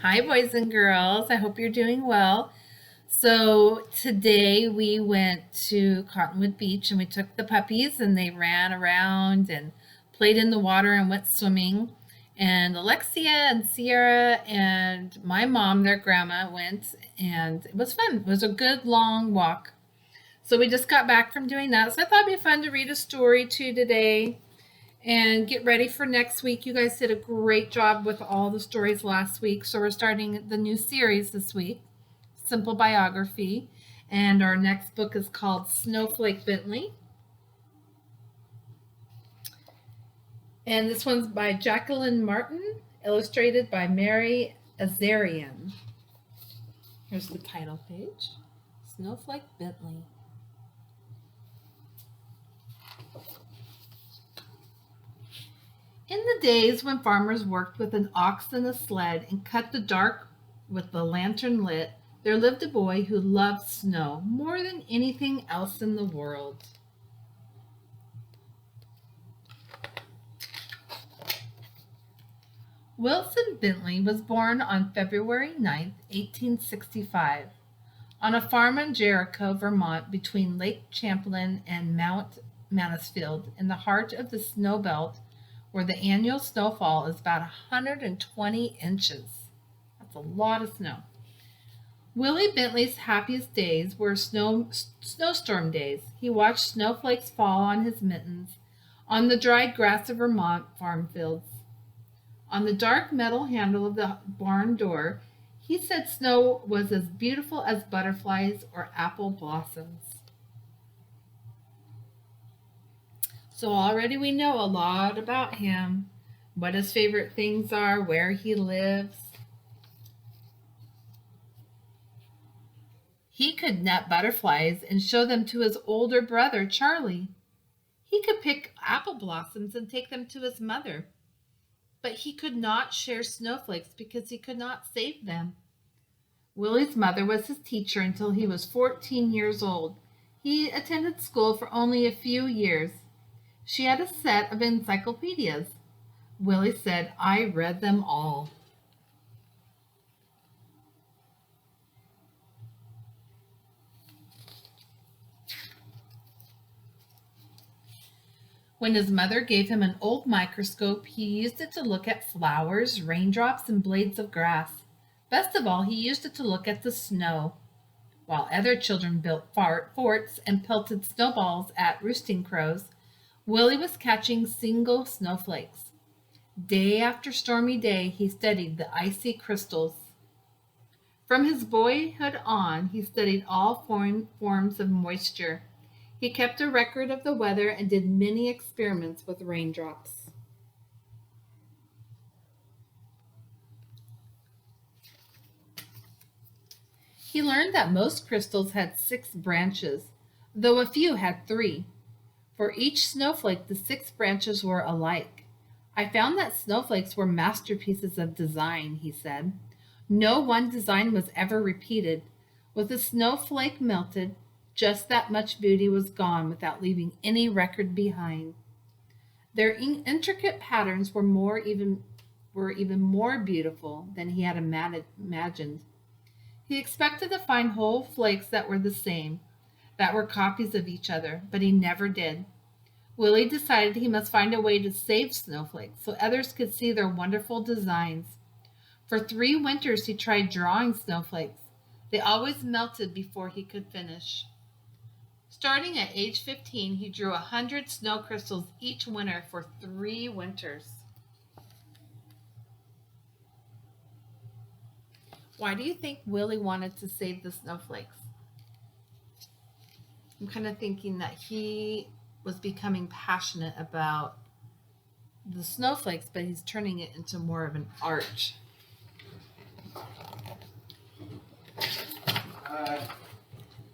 Hi, boys and girls. I hope you're doing well. So, today we went to Cottonwood Beach and we took the puppies and they ran around and played in the water and went swimming. And Alexia and Sierra and my mom, their grandma, went and it was fun. It was a good long walk. So, we just got back from doing that. So, I thought it'd be fun to read a story to you today and get ready for next week. You guys did a great job with all the stories last week. So we're starting the new series this week, Simple Biography. And our next book is called Snowflake Bentley. And this one's by Jacqueline Martin, illustrated by Mary Azarian. Here's the title page, Snowflake Bentley. In the days when farmers worked with an ox and a sled and cut the dark with the lantern lit, there lived a boy who loved snow more than anything else in the world. Wilson Bentley was born on February 9, 1865, on a farm in Jericho, Vermont, between Lake Champlain and Mount Mansfield, in the heart of the snow belt where the annual snowfall is about 120 inches. That's a lot of snow. Willie Bentley's happiest days were snowstorm days. He watched snowflakes fall on his mittens, on the dried grass of Vermont farm fields. On the dark metal handle of the barn door, he said snow was as beautiful as butterflies or apple blossoms. So already we know a lot about him, what his favorite things are, where he lives. He could net butterflies and show them to his older brother, Charlie. He could pick apple blossoms and take them to his mother. But he could not share snowflakes because he could not save them. Willie's mother was his teacher until he was 14 years old. He attended school for only a few years. She had a set of encyclopedias. Willie said, "I read them all." When his mother gave him an old microscope, he used it to look at flowers, raindrops, and blades of grass. Best of all, he used it to look at the snow. While other children built forts and pelted snowballs at roosting crows, Willie was catching single snowflakes. Day after stormy day, he studied the icy crystals. From his boyhood on, he studied all forms of moisture. He kept a record of the weather and did many experiments with raindrops. He learned that most crystals had 6 branches, though a few had 3. For each snowflake, the 6 branches were alike. I found that snowflakes were masterpieces of design, he said. No one design was ever repeated. With a snowflake melted, just that much beauty was gone without leaving any record behind. Their intricate patterns were even more beautiful than he had imagined. He expected to find whole flakes that were the same, that were copies of each other, but he never did. Willie decided he must find a way to save snowflakes so others could see their wonderful designs. For 3 winters he tried drawing snowflakes. They always melted before he could finish. Starting at age 15, he drew 100 snow crystals each winter for 3 winters. Why do you think Willie wanted to save the snowflakes? I'm kind of thinking that he was becoming passionate about the snowflakes, but he's turning it into more of an art.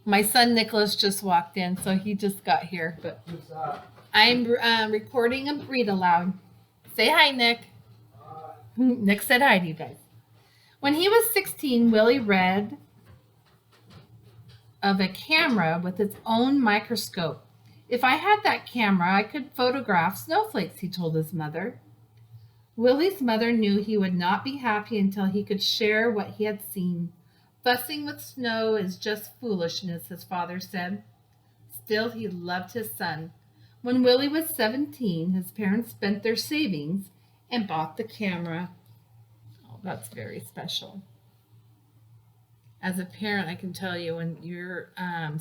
My son Nicholas just walked in, so he just got here. But I'm recording a read aloud. Say hi, Nick. Nick said hi to you guys. When he was 16, Willie read of a camera with its own microscope. If I had that camera, I could photograph snowflakes, he told his mother. Willie's mother knew he would not be happy until he could share what he had seen. Fussing with snow is just foolishness, his father said. Still, he loved his son. When Willie was 17, his parents spent their savings and bought the camera. Oh, that's very special. As a parent, I can tell you when you're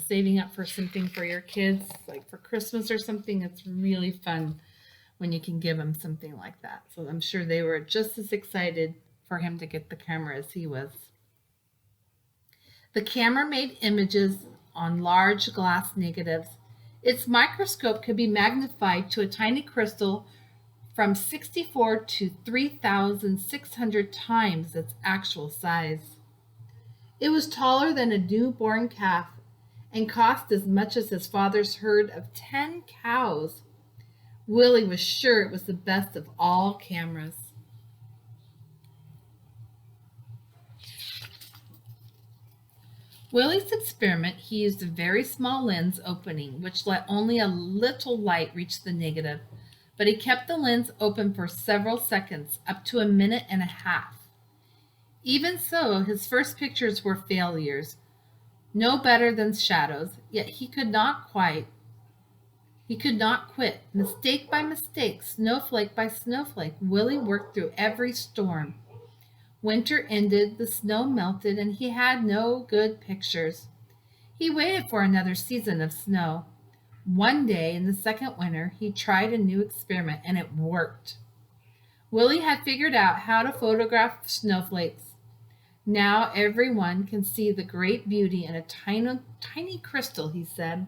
saving up for something for your kids, like for Christmas or something, it's really fun when you can give them something like that. So I'm sure they were just as excited for him to get the camera as he was. The camera made images on large glass negatives. Its microscope could be magnified to a tiny crystal from 64 to 3,600 times its actual size. It was taller than a newborn calf and cost as much as his father's herd of 10 cows. Willie was sure it was the best of all cameras. Willie's experiment, he used a very small lens opening, which let only a little light reach the negative, but he kept the lens open for several seconds, up to a minute and a half. Even so, his first pictures were failures, no better than shadows, yet he could not quit. Mistake by mistake, snowflake by snowflake, Willie worked through every storm. Winter ended, the snow melted, and he had no good pictures. He waited for another season of snow. One day in the second winter, he tried a new experiment, and it worked. Willie had figured out how to photograph snowflakes. Now everyone can see the great beauty in a tiny crystal, he said.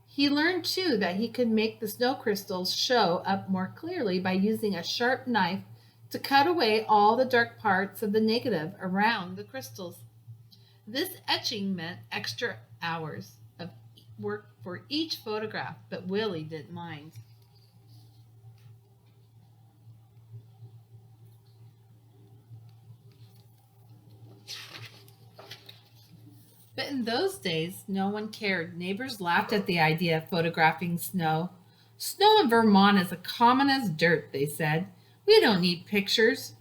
He learned, too, that he could make the snow crystals show up more clearly by using a sharp knife to cut away all the dark parts of the negative around the crystals. This etching meant extra hours of work for each photograph, but Willie didn't mind. But in those days, no one cared. Neighbors laughed at the idea of photographing snow. Snow in Vermont is as common as dirt, they said. We don't need pictures.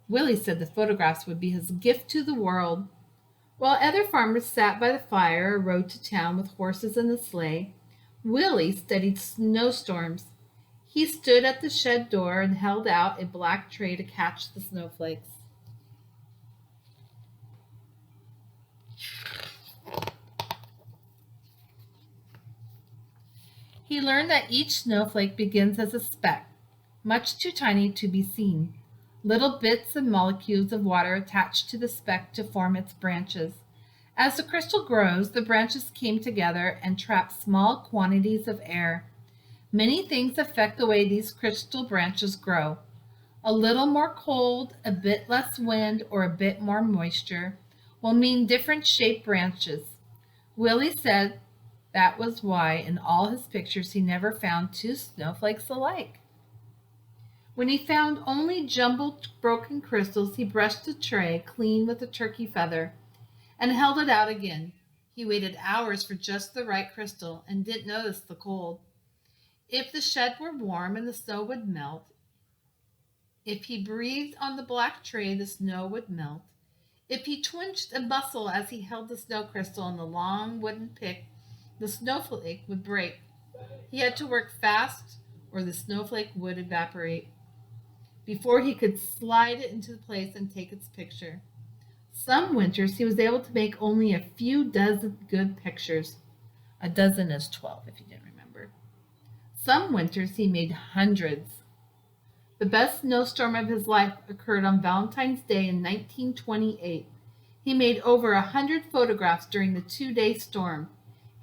Willie said the photographs would be his gift to the world. While other farmers sat by the fire or rode to town with horses in the sleigh, Willie studied snowstorms. He stood at the shed door and held out a black tray to catch the snowflakes. He learned that each snowflake begins as a speck, much too tiny to be seen. Little bits and molecules of water attach to the speck to form its branches. As the crystal grows, the branches came together and trap small quantities of air. Many things affect the way these crystal branches grow. A little more cold, a bit less wind, or a bit more moisture will mean different shaped branches. Willie said that was why in all his pictures he never found two snowflakes alike. When he found only jumbled broken crystals, he brushed the tray clean with a turkey feather and held it out again. He waited hours for just the right crystal and didn't notice the cold. If the shed were warm and the snow would melt, if he breathed on the black tray, the snow would melt. If he twitched a muscle as he held the snow crystal on the long wooden pick, the snowflake would break. He had to work fast or the snowflake would evaporate before he could slide it into place and take its picture. Some winters he was able to make only a few dozen good pictures. A dozen is 12, if you didn't remember. Some winters he made hundreds. The best snowstorm of his life occurred on Valentine's Day in 1928. He made over 100 photographs during the 2-day storm.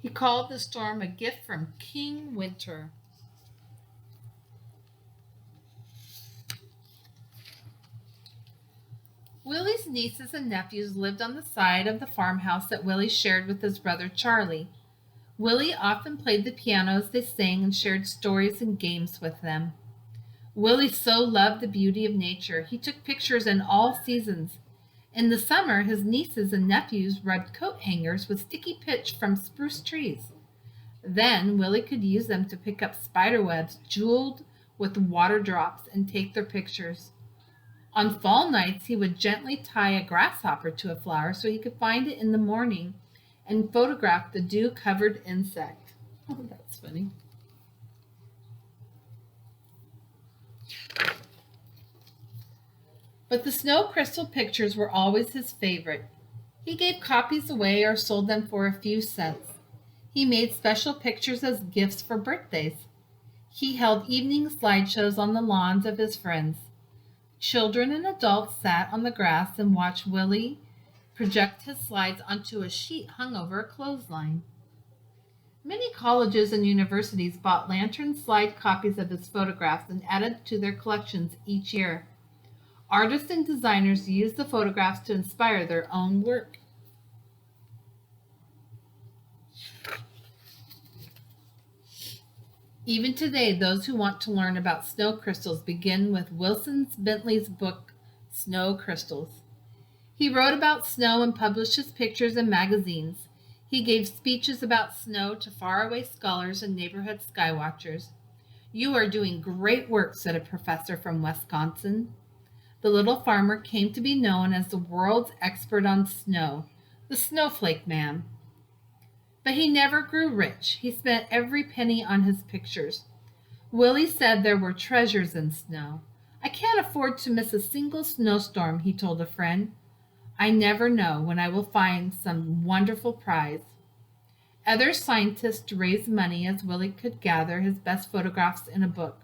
He called the storm a gift from King Winter. Willie's nieces and nephews lived on the side of the farmhouse that Willie shared with his brother Charlie. Willie often played the piano as they sang and shared stories and games with them. Willie so loved the beauty of nature. He took pictures in all seasons. In the summer, his nieces and nephews rubbed coat hangers with sticky pitch from spruce trees. Then Willie could use them to pick up spider webs jeweled with water drops and take their pictures. On fall nights, he would gently tie a grasshopper to a flower so he could find it in the morning and photograph the dew-covered insect. Oh, that's funny. But the snow crystal pictures were always his favorite. He gave copies away or sold them for a few cents. He made special pictures as gifts for birthdays. He held evening slideshows on the lawns of his friends. Children and adults sat on the grass and watched Willie project his slides onto a sheet hung over a clothesline. Many colleges and universities bought lantern slide copies of his photographs and added to their collections each year. Artists and designers used the photographs to inspire their own work. Even today, those who want to learn about snow crystals begin with Wilson Bentley's book, Snow Crystals. He wrote about snow and published his pictures in magazines. He gave speeches about snow to faraway scholars and neighborhood skywatchers. "You are doing great work," said a professor from Wisconsin. The little farmer came to be known as the world's expert on snow, the Snowflake Man. But he never grew rich. He spent every penny on his pictures. Willie said there were treasures in snow. "I can't afford to miss a single snowstorm," he told a friend. "I never know when I will find some wonderful prize." Other scientists raised money as Willie could gather his best photographs in a book.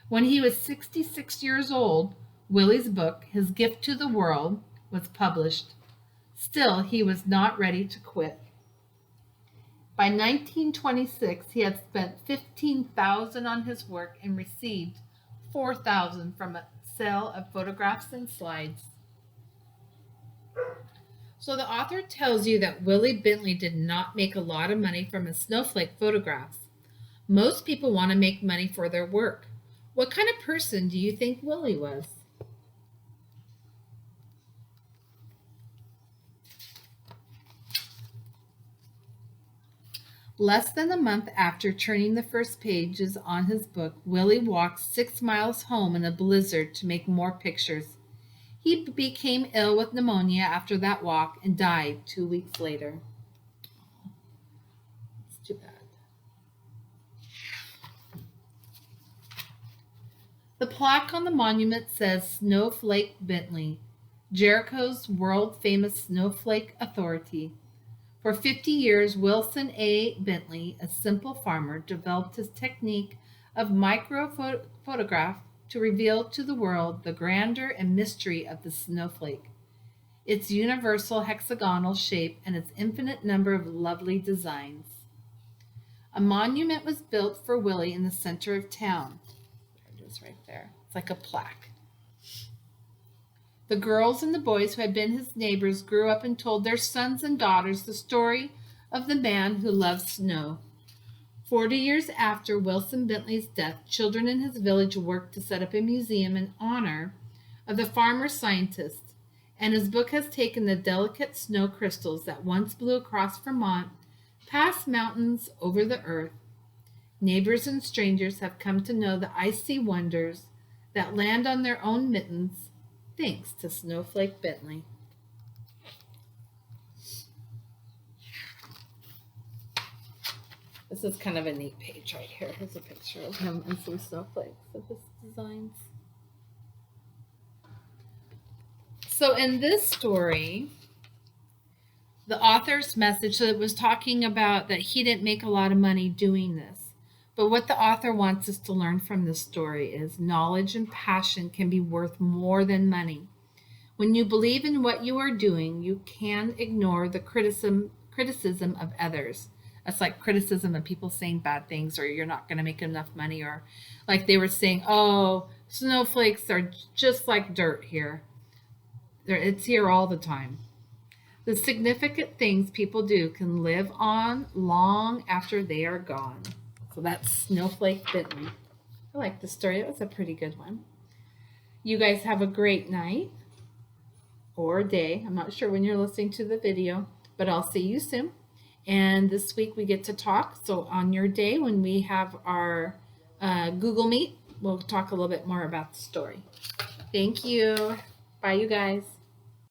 When he was 66 years old, Willie's book, His Gift to the World, was published. Still, he was not ready to quit. By 1926, he had spent $15,000 on his work and received $4,000 from a sale of photographs and slides. So the author tells you that Willie Bentley did not make a lot of money from his snowflake photographs. Most people want to make money for their work. What kind of person do you think Willie was? Less than a month after turning the first pages on his book, Willie walked 6 miles home in a blizzard to make more pictures. He became ill with pneumonia after that walk and died 2 weeks later. It's too bad. The plaque on the monument says Snowflake Bentley, Jericho's world-famous snowflake authority. For 50 years, Wilson A. Bentley, a simple farmer, developed his technique of microphotograph to reveal to the world the grandeur and mystery of the snowflake, its universal hexagonal shape, and its infinite number of lovely designs. A monument was built for Willie in the center of town. There it is right there. It's like a plaque. The girls and the boys who had been his neighbors grew up and told their sons and daughters the story of the man who loved snow. 40 years after Wilson Bentley's death, children in his village worked to set up a museum in honor of the farmer scientist, and his book has taken the delicate snow crystals that once blew across Vermont, past mountains, over the earth. Neighbors and strangers have come to know the icy wonders that land on their own mittens, thanks to Snowflake Bentley. This is kind of a neat page right here. Here's a picture of him and some snowflakes of his designs. So in this story, the author's message was talking about that he didn't make a lot of money doing this. But what the author wants us to learn from this story is knowledge and passion can be worth more than money. When you believe in what you are doing, you can ignore the criticism of others. That's like criticism of people saying bad things, or you're not going to make enough money, or like they were saying, oh, snowflakes are just like dirt here. It's here all the time. The significant things people do can live on long after they are gone. So that's Snowflake Bentley. I like the story. It was a pretty good one. You guys have a great night or day. I'm not sure when you're listening to the video, but I'll see you soon. And this week we get to talk. So on your day when we have our Google Meet, we'll talk a little bit more about the story. Thank you. Bye, you guys.